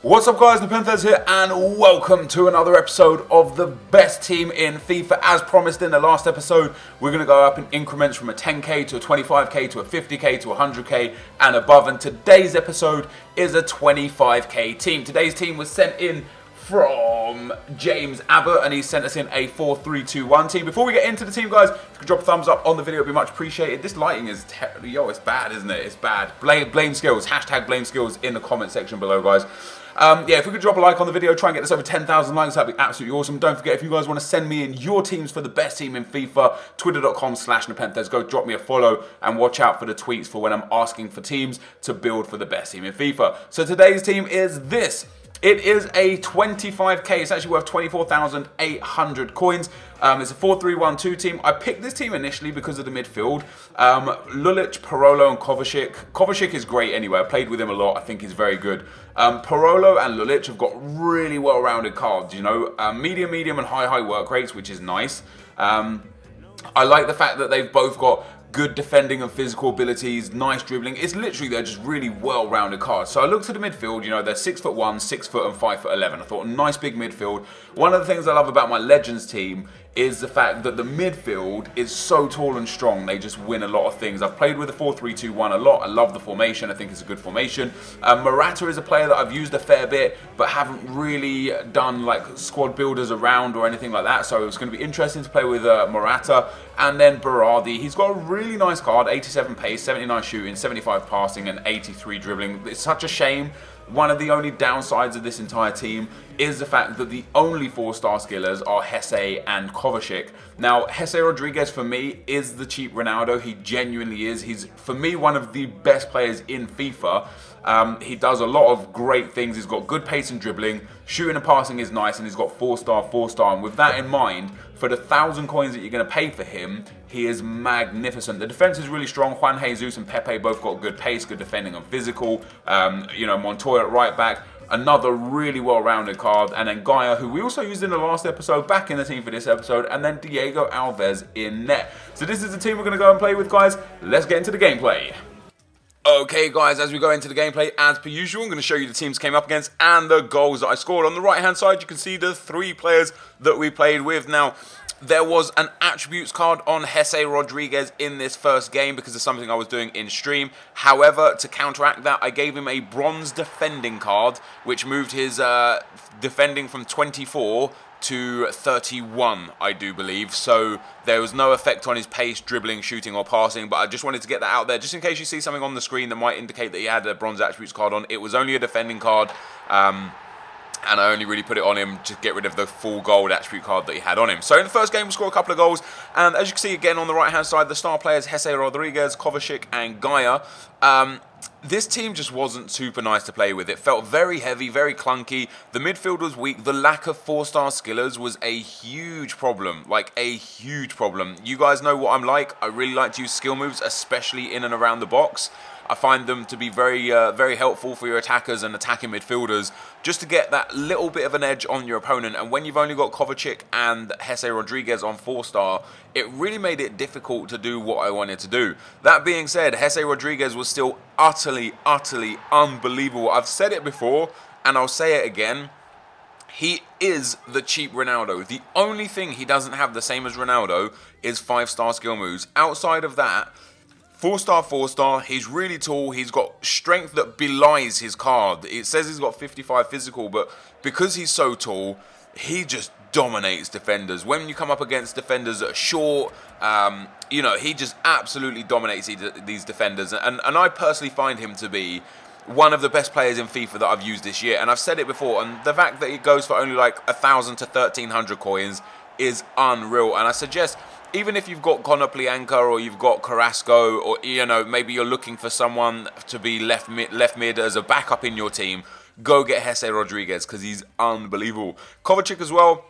What's up guys, NepentheZ here and welcome to another episode of the best team in FIFA. As promised in the last episode, we're going to go up in increments from a 10k to a 25k to a 50k to a 100k and above, and today's episode is a 25k team. Today's team was sent in from James Abbott and he sent us in a 4-3-2-1 team. Before we get into the team guys, if you could drop a thumbs up on the video, it'd be much appreciated. This lighting is it's bad, isn't it? It's bad. Blame skills, hashtag blame skills in the comment section below guys. If we could drop a like on the video, try and get this over 10,000 likes, that'd be absolutely awesome. Don't forget, if you guys want to send me in your teams for the best team in FIFA, twitter.com/NepentheZ. Go drop me a follow and watch out for the tweets for when I'm asking for teams to build for the best team in FIFA. So today's team is this. It is a 25k, it's actually worth 24,800 coins. It's a 4-3-1-2 team. I picked this team initially because of the midfield. Lulic, Parolo and Kovacic. Kovacic is great anyway, I played with him a lot, I think he's very good. Parolo and Lulic have got really well-rounded cards, you know. Medium and high work rates, which is nice. I like the fact that they've both got good defending and physical abilities, nice dribbling. It's literally, they're just really well-rounded cards. So I looked at the midfield, you know, they're 6'1", 6 foot and 5'11". I thought, nice big midfield. One of the things I love about my Legends team is the fact that the midfield is so tall and strong. They just win a lot of things. I've played with the 4-3-2-1 a lot. I love the formation. I think it's a good formation. Morata is a player that I've used a fair bit, but haven't really done like squad builders around or anything like that. So it's going to be interesting to play with Morata. And then Berardi, he's got a really nice card, 87 pace, 79 shooting, 75 passing, and 83 dribbling. It's such a shame. One of the only downsides of this entire team is the fact that the only 4-star skillers are Hesse and Kovacic. Now, Hesse Rodriguez for me is the cheap Ronaldo. He genuinely is. He's, for me, one of the best players in FIFA. He does a lot of great things. He's got good pace and dribbling. Shooting and passing is nice, and he's got 4-star. And with that in mind, for the 1,000 coins that you're going to pay for him, he is magnificent. The defense is really strong. Juan Jesus and Pepe both got good pace, good defending and physical. You know, Montoya at right back, another really well-rounded card. And then Gaia, who we also used in the last episode, back in the team for this episode. And then Diego Alves in net. So this is the team we're going to go and play with, guys. Let's get into the gameplay. Okay guys, as we go into the gameplay, as per usual, I'm going to show you the teams came up against and the goals that I scored. On the right hand side, you can see the 3 players that we played with. Now, there was an attributes card on Hesse Rodriguez in this first game because of something I was doing in stream. However, to counteract that, I gave him a bronze defending card, which moved his defending from 24 to 31, I do believe. So there was no effect on his pace, dribbling, shooting or passing, but I just wanted to get that out there just in case you see something on the screen that might indicate that he had a bronze attributes card on. It was only a defending card, and I only really put it on him to get rid of the full gold attribute card that he had on him. So in the first game, we scored a couple of goals, and as you can see again on the right hand side, the star players Hesse Rodriguez, Kovacic and Gaia. This team just wasn't super nice to play with. It felt very heavy, very clunky. The midfield was weak. The lack of 4-star skillers was a huge problem, like a huge problem. You guys know what I'm like. I really like to use skill moves, especially in and around the box. I find them to be very helpful for your attackers and attacking midfielders, just to get that little bit of an edge on your opponent. And when you've only got Kovacic and Hesse Rodriguez on 4-star, it really made it difficult to do what I wanted to do. That being said, Hesse Rodriguez was still utterly unbelievable. I've said it before, and I'll say it again. He is the cheap Ronaldo. The only thing he doesn't have the same as Ronaldo is 5-star skill moves. Outside of that, 4-star, he's really tall, he's got strength that belies his card. It says he's got 55 physical, but because he's so tall, he just dominates defenders. When you come up against defenders that are short, you know, he just absolutely dominates these defenders. And I personally find him to be one of the best players in FIFA that I've used this year. And I've said it before, and the fact that he goes for only like 1,000 to 1,300 coins is unreal. And I suggest, even if you've got Konoplyanka or you've got Carrasco, or you know, maybe you're looking for someone to be left mid as a backup in your team, go get Hesse Rodriguez because he's unbelievable. Kovacic as well,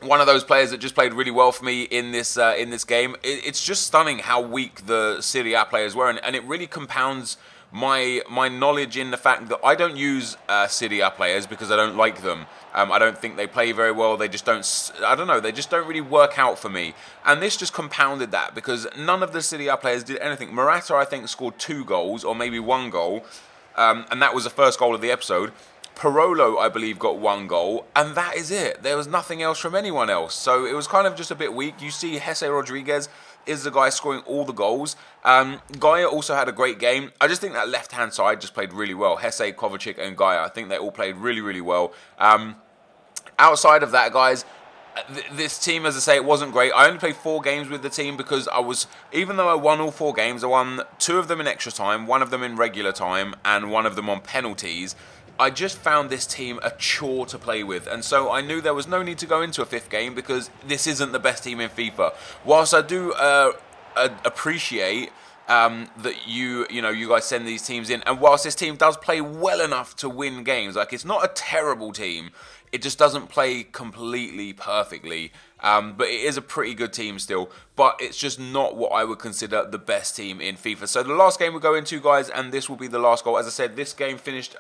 one of those players that just played really well for me in this game. It's just stunning how weak the Serie A players were, and it really compounds my knowledge in the fact that I don't use Serie A players because I don't like them. I don't think they play very well. They just don't, I don't know, they just don't really work out for me. And this just compounded that because none of the Serie A players did anything. Morata, I think, scored 2 goals or maybe 1 goal. And that was the first goal of the episode. Parolo, I believe, got 1 goal, and that is it. There was nothing else from anyone else. So it was kind of just a bit weak. You see Jesse Rodriguez is the guy scoring all the goals. Gaia also had a great game. I just think that left-hand side just played really well. Jesse, Kovacic, and Gaia, I think they all played really, really well. Outside of that, guys, this team, as I say, it wasn't great. I only played 4 games with the team because even though I won all 4 games, I won 2 of them in extra time, 1 of them in regular time, and 1 of them on penalties. I just found this team a chore to play with, and so I knew there was no need to go into a 5th game because this isn't the best team in FIFA. Whilst I do appreciate that you guys send these teams in, and whilst this team does play well enough to win games, like, it's not a terrible team, it just doesn't play completely perfectly, but it is a pretty good team still, but it's just not what I would consider the best team in FIFA. So the last game we'll go into, guys, and this will be the last goal. As I said, this game finished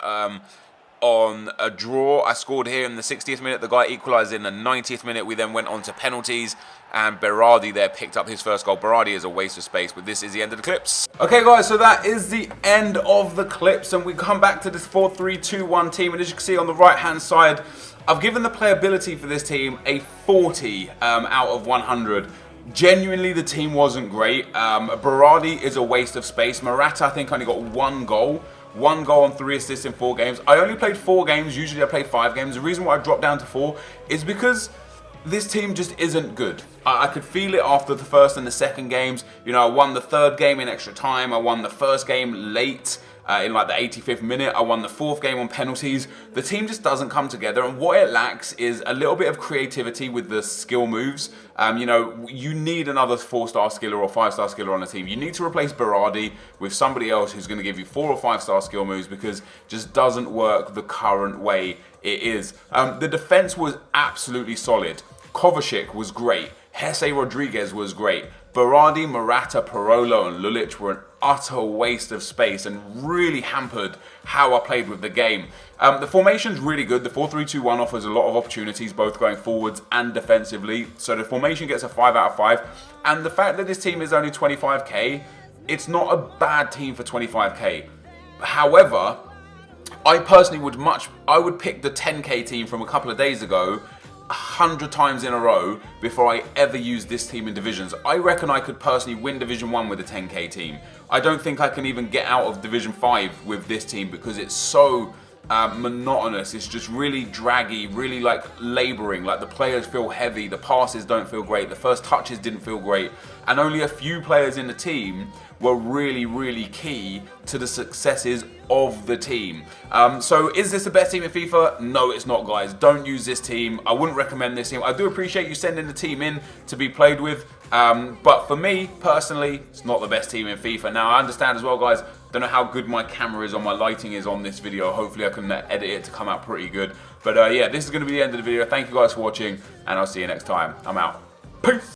on a draw. I scored here in the 60th minute. The guy equalised in the 90th minute. We then went on to penalties, and Berardi there picked up his first goal. Berardi is a waste of space, but this is the end of the clips. Okay, guys, so that is the end of the clips, and we come back to this 4-3-2-1 team, and as you can see on the right-hand side, I've given the playability for this team a 40 out of 100. Genuinely, the team wasn't great. Berardi is a waste of space. Morata, I think, only got 1 goal. 1 goal and 3 assists in 4 games. I only played 4 games. Usually I play 5 games. The reason why I dropped down to 4 is because this team just isn't good. I could feel it after the first and the second games. You know, I won the 3rd game in extra time. I won the 1st game late. In like the 85th minute, I won the 4th game on penalties. The team just doesn't come together, and what it lacks is a little bit of creativity with the skill moves. You need another 4-star skiller or 5-star skiller on the team. You need to replace Berardi with somebody else who's going to give you 4 or 5-star skill moves, because it just doesn't work the current way it is. The defense was absolutely solid. Kovacic was great. Jesse Rodriguez was great. Berardi, Morata, Parolo, and Lulic were an utter waste of space and really hampered how I played with the game. The formation's really good. The 4-3-2-1 offers a lot of opportunities, both going forwards and defensively. So the formation gets a 5 out of 5. And the fact that this team is only 25k, it's not a bad team for 25k. However, I personally would pick the 10k team from a couple of days ago 100 times in a row before I ever use this team in divisions. I reckon I could personally win Division 1 with a 10k team. I don't think I can even get out of Division 5 with this team because it's so monotonous. It's just really draggy, really like labouring. Like, the players feel heavy, the passes don't feel great, the first touches didn't feel great, and only a few players in the team were really, really key to the successes of the team. So is this the best team in FIFA? No, it's not, guys. Don't use this team. I wouldn't recommend this team. I do appreciate you sending the team in to be played with, but for me, personally, it's not the best team in FIFA. Now, I understand as well, guys, don't know how good my camera is or my lighting is on this video. Hopefully I can edit it to come out pretty good. But yeah, this is going to be the end of the video. Thank you guys for watching, and I'll see you next time. I'm out. Peace!